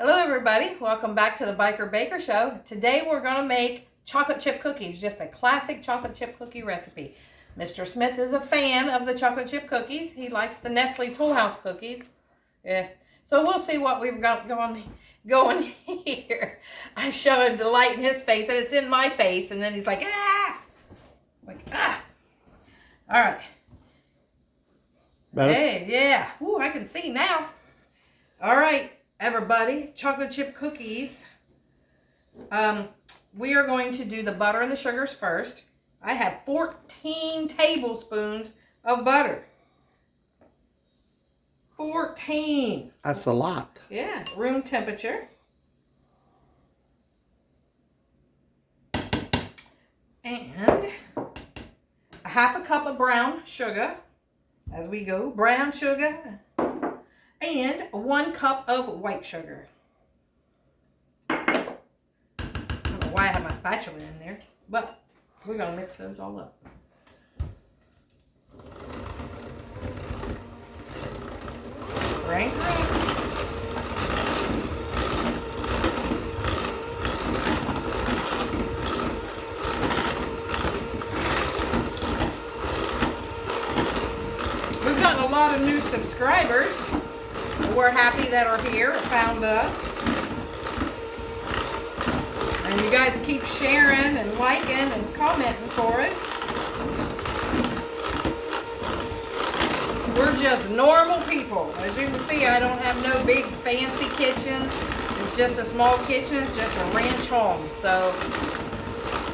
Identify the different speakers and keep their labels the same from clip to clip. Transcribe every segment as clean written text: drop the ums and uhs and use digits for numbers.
Speaker 1: Hello everybody, welcome back to the Biker Baker Show. Today we're going to make chocolate chip cookies, just a classic chocolate chip cookie recipe. Mr. Smith is a fan of the chocolate chip cookies. He likes the Nestle Toll House cookies. Yeah. So we'll see what we've got going here. I show him delight in his face and it's in my face and then he's like, ah! Like, ah! All right.
Speaker 2: Better?
Speaker 1: Hey, yeah. Ooh, I can see now. All right. Everybody, chocolate chip cookies. We are going to do the butter and the sugars first. I have 14 tablespoons of butter. 14.
Speaker 2: That's a lot.
Speaker 1: Yeah, room temperature. And a half a cup of brown sugar as we go. Brown sugar. And 1 cup of white sugar. I don't know why I have my spatula in there, but we're going to mix those all up. Right? We've gotten a lot of new subscribers. We're happy that are here, found us. And you guys keep sharing and liking and commenting for us. We're just normal people. As you can see, I don't have no big fancy kitchen. It's just a small kitchen. It's just a ranch home. So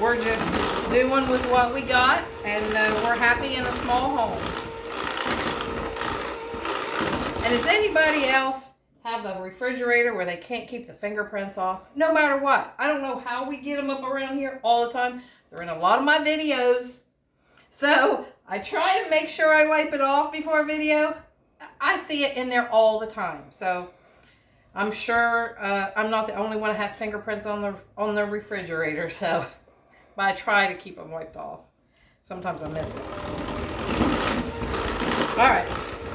Speaker 1: we're just doing with what we got. And we're happy in a small home. And does anybody else have a refrigerator where they can't keep the fingerprints off? No matter what. I don't know how we get them up around here all the time. They're in a lot of my videos. So I try to make sure I wipe it off before a video. I see it in there all the time. So I'm sure I'm not the only one that has fingerprints on the refrigerator. So but I try to keep them wiped off. Sometimes I miss it. All right.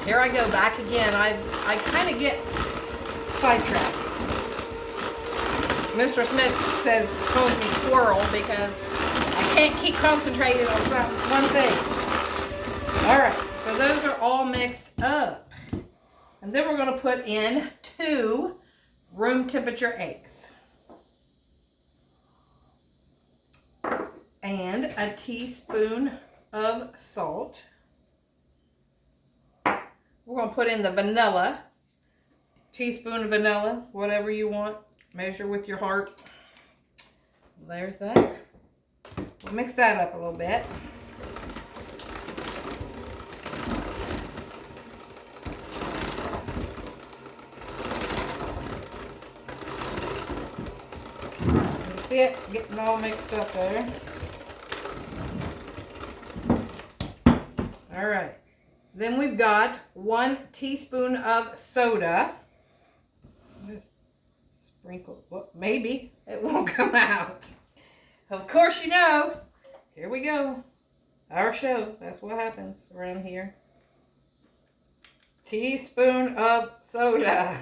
Speaker 1: Here I go back again. I kind of get sidetracked. Mr. Smith calls me squirrel because I can't keep concentrating on one thing. All right, so those are all mixed up. And then we're going to put in 2 room temperature eggs. And a teaspoon of salt. We're going to put in the vanilla, teaspoon of vanilla, whatever you want. Measure with your heart. There's that. We'll mix that up a little bit. See it getting all mixed up there. All right. Then we've got 1 teaspoon of soda. Just sprinkle. Well, maybe it won't come out. Of course you know. Here we go. Our show. That's what happens around here. Teaspoon of soda.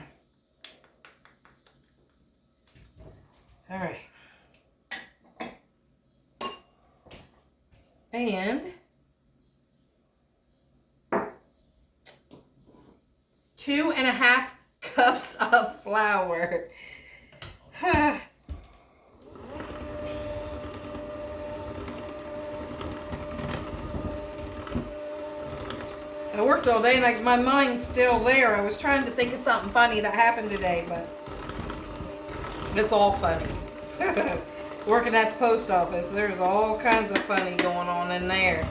Speaker 1: All right. And 2.5 cups of flour. I worked all day and my mind's still there. I was trying to think of something funny that happened today, but it's all funny. Working at the post office, there's all kinds of funny going on in there.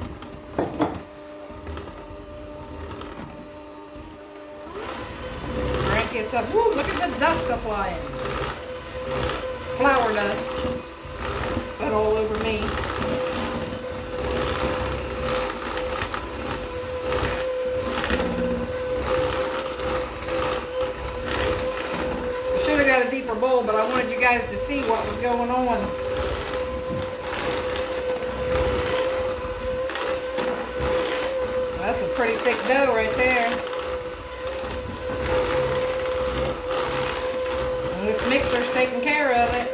Speaker 1: This up. Woo, look at the dust flying. Flour dust. But all over me. I should have got a deeper bowl, but I wanted you guys to see what was going on. That's a pretty thick dough right there. And this mixer's taking care of it.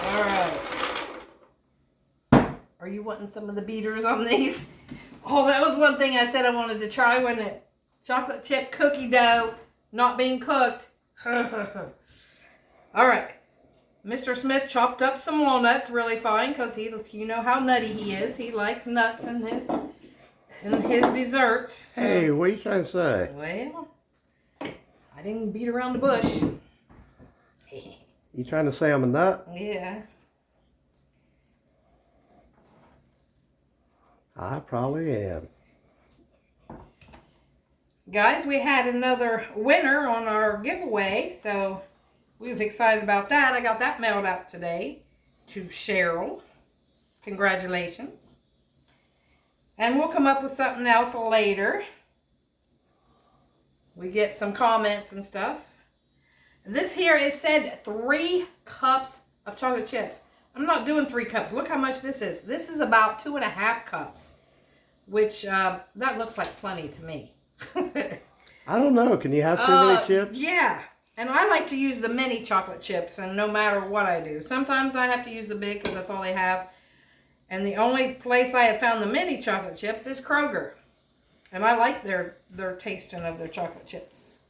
Speaker 1: All right. Are you wanting some of the beaters on these? Oh, that was one thing I said I wanted to try when it chocolate chip cookie dough not being cooked. All right. Mr. Smith chopped up some walnuts really fine because you know how nutty he is. He likes nuts in his dessert. So,
Speaker 2: hey, what are you trying to say?
Speaker 1: Well, I didn't beat around the bush.
Speaker 2: You trying to say I'm a nut?
Speaker 1: Yeah.
Speaker 2: I probably am.
Speaker 1: Guys, we had another winner on our giveaway, so we was excited about that. I got that mailed out today to Cheryl. Congratulations. And we'll come up with something else later. We get some comments and stuff. This here, it said 3 cups of chocolate chips. I'm not doing 3 cups. Look how much this is. This is about 2.5 cups, which that looks like plenty to me.
Speaker 2: I don't know. Can you have too many chips?
Speaker 1: Yeah. And I like to use the mini chocolate chips, and no matter what I do. Sometimes I have to use the big because that's all they have. And the only place I have found the mini chocolate chips is Kroger. And I like their tasting of their chocolate chips.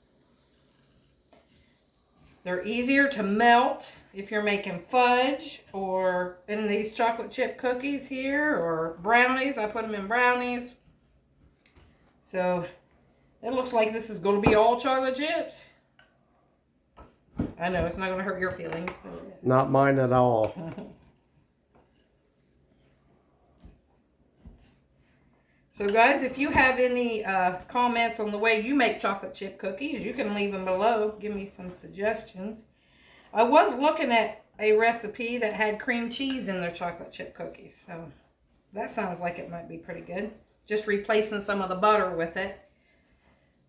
Speaker 1: They're easier to melt if you're making fudge or in these chocolate chip cookies here or brownies. I put them in brownies. So it looks like this is going to be all chocolate chips. I know it's not going to hurt your feelings. But...
Speaker 2: Not mine at all.
Speaker 1: So guys, if you have any comments on the way you make chocolate chip cookies, you can leave them below. Give me some suggestions. I was looking at a recipe that had cream cheese in their chocolate chip cookies. So that sounds like it might be pretty good. Just replacing some of the butter with it.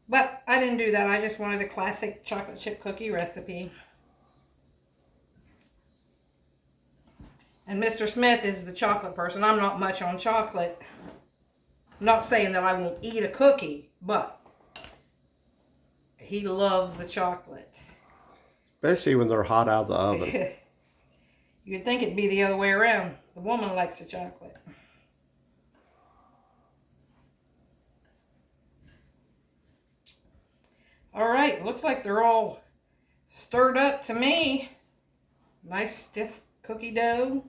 Speaker 1: But I didn't do that. I just wanted a classic chocolate chip cookie recipe. And Mr. Smith is the chocolate person. I'm not much on chocolate. I'm not saying that I won't eat a cookie, but he loves the chocolate.
Speaker 2: Especially when they're hot out of the oven.
Speaker 1: You'd think it'd be the other way around. The woman likes the chocolate. All right, looks like they're all stirred up to me. Nice stiff cookie dough.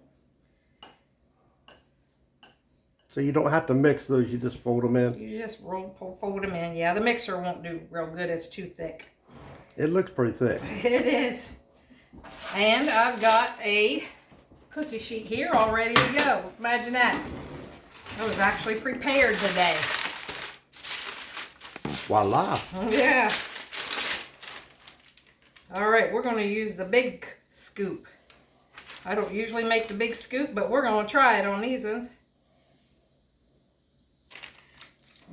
Speaker 2: So you don't have to mix those, you just fold them in?
Speaker 1: You just fold them in. Yeah, the mixer won't do real good. It's too thick.
Speaker 2: It looks pretty thick.
Speaker 1: It is. And I've got a cookie sheet here all ready to go. Imagine that. I was actually prepared today.
Speaker 2: Voila.
Speaker 1: Yeah. All right, we're going to use the big scoop. I don't usually make the big scoop, but we're going to try it on these ones.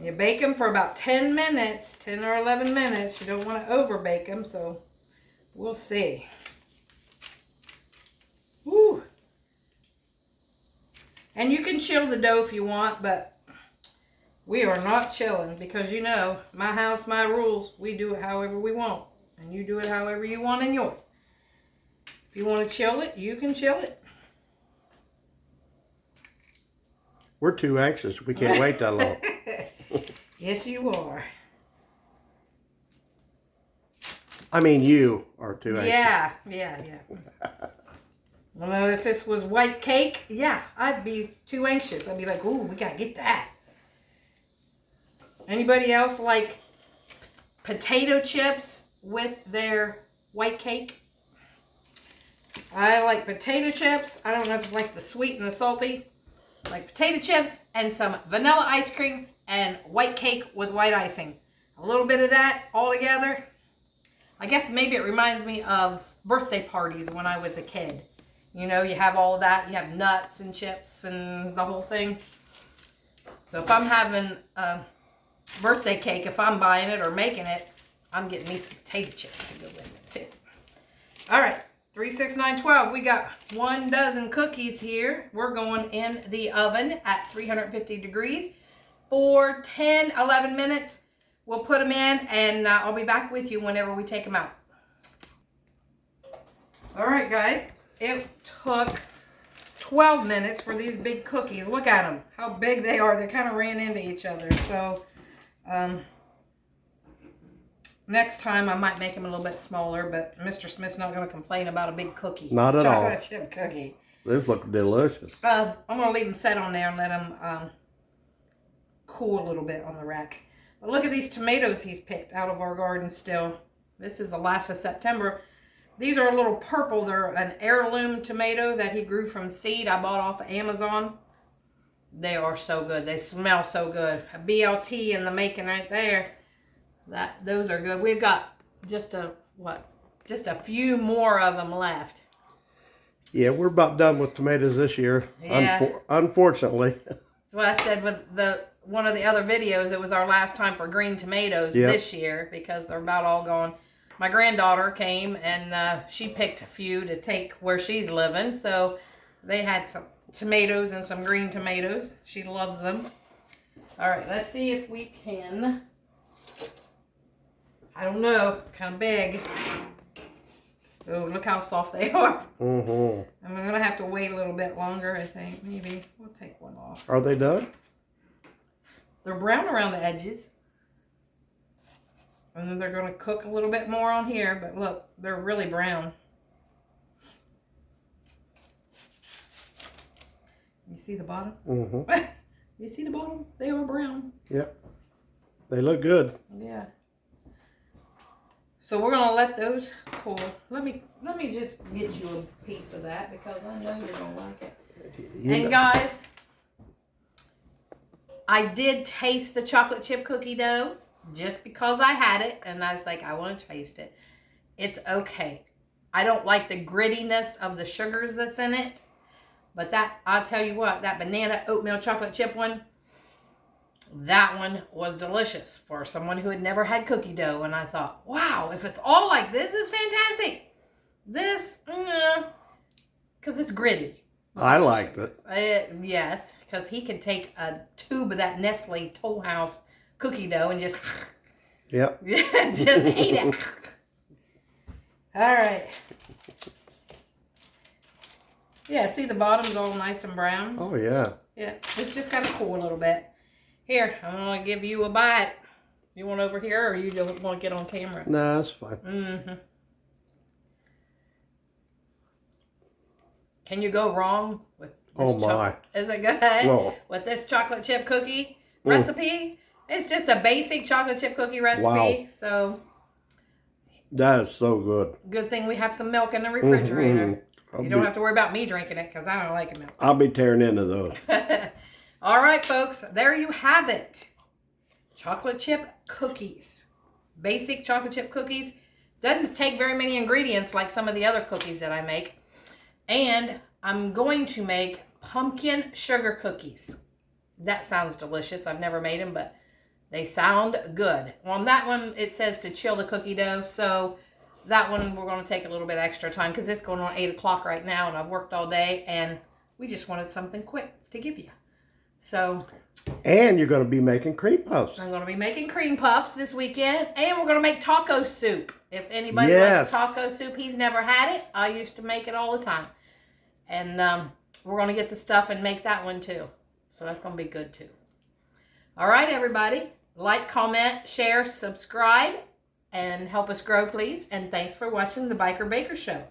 Speaker 1: You bake them for about 10 minutes, 10 or 11 minutes. You don't want to over bake them, so we'll see. Woo! And you can chill the dough if you want, but we are not chilling because, you know, my house, my rules. We do it however we want, and you do it however you want in yours. If you want to chill it, you can chill it.
Speaker 2: We're too anxious. We can't wait that long.
Speaker 1: Yes, you are.
Speaker 2: I mean, you are too anxious.
Speaker 1: Yeah. Well, if this was white cake, yeah, I'd be too anxious. I'd be like, ooh, we gotta get that. Anybody else like potato chips with their white cake? I like potato chips. I don't know if it's like the sweet and the salty. Like potato chips and some vanilla ice cream and white cake with white icing. A little bit of that all together. I guess maybe it reminds me of birthday parties when I was a kid. You know, you have all of that. You have nuts and chips and the whole thing. So if I'm having a birthday cake, if I'm buying it or making it, I'm getting me some potato chips to go with it too. All right. 3, 6, 9, 12. We got 1 dozen cookies here. We're going in the oven at 350 degrees for 10, 11 minutes. We'll put them in and I'll be back with you whenever we take them out. All right, guys. It took 12 minutes for these big cookies. Look at them. How big they are. They kind of ran into each other. So, next time I might make them a little bit smaller, but Mr. Smith's not going to complain about a big cookie.
Speaker 2: Not at all.
Speaker 1: Chocolate chip cookie.
Speaker 2: These look delicious.
Speaker 1: I'm going to leave them set on there and let them cool a little bit on the rack. But look at these tomatoes he's picked out of our garden still. This is the last of September. These are a little purple. They're an heirloom tomato that he grew from seed. I bought off of Amazon. They are so good. They smell so good. A BLT in the making right there. Those are good. We've got just a few more of them left.
Speaker 2: Yeah, we're about done with tomatoes this year.
Speaker 1: Yeah.
Speaker 2: Unfortunately.
Speaker 1: That's what I said with one of the other videos. It was our last time for green tomatoes this year because they're about all gone. My granddaughter came and she picked a few to take where she's living. So they had some tomatoes and some green tomatoes. She loves them. All right, let's see if we can. I don't know, kind of big. Oh, look how soft they are.
Speaker 2: Mm-hmm.
Speaker 1: I'm going to have to wait a little bit longer, I think. Maybe we'll take one off.
Speaker 2: Are they done?
Speaker 1: They're brown around the edges. And then they're going to cook a little bit more on here. But look, they're really brown. You see the bottom?
Speaker 2: Mm-hmm.
Speaker 1: You see the bottom? They are brown.
Speaker 2: Yep. They look good.
Speaker 1: Yeah. So we're going to let those cool. Let me just get you a piece of that because I know you're going to like it. And guys, I did taste the chocolate chip cookie dough just because I had it. And I was like, I want to taste it. It's okay. I don't like the grittiness of the sugars that's in it. But I'll tell you what, that banana oatmeal chocolate chip one, that one was delicious for someone who had never had cookie dough. And I thought, wow, if it's all like this, it's fantastic. This, because it's gritty.
Speaker 2: I liked it.
Speaker 1: Yes, because he could take a tube of that Nestle Toll House cookie dough and just,
Speaker 2: yep.
Speaker 1: just ate it. All right. Yeah, see the bottom's all nice and brown?
Speaker 2: Oh, yeah.
Speaker 1: Yeah, it's just got to cool a little bit. Here, I'm going to give you a bite. You want over here or you don't want to get on camera?
Speaker 2: No, that's fine.
Speaker 1: Mm-hmm. Can you go wrong with this?
Speaker 2: Oh, my.
Speaker 1: Is it good?
Speaker 2: Whoa. With
Speaker 1: this chocolate chip cookie recipe? It's just a basic chocolate chip cookie recipe.
Speaker 2: Wow.
Speaker 1: So,
Speaker 2: that is so good.
Speaker 1: good thing we have some milk in the refrigerator.
Speaker 2: Mm-hmm.
Speaker 1: You don't have to worry about me drinking it because I don't like milk.
Speaker 2: I'll be tearing into those.
Speaker 1: All right, folks. There you have it. Chocolate chip cookies. Basic chocolate chip cookies. Doesn't take very many ingredients like some of the other cookies that I make. And I'm going to make pumpkin sugar cookies. That sounds delicious. I've never made them, but they sound good. On that one, it says to chill the cookie dough. So that one, we're going to take a little bit extra time because it's going on 8 o'clock right now, and I've worked all day, and we just wanted something quick to give you. So,
Speaker 2: and you're going to be making cream puffs.
Speaker 1: I'm going to be making cream puffs this weekend, and we're going to make taco soup. If anybody likes taco soup, he's never had it. I used to make it all the time. And we're going to get the stuff and make that one too. So that's going to be good too. All right, everybody. Like, comment, share, subscribe, and help us grow, please. And thanks for watching the Biker Baker Show.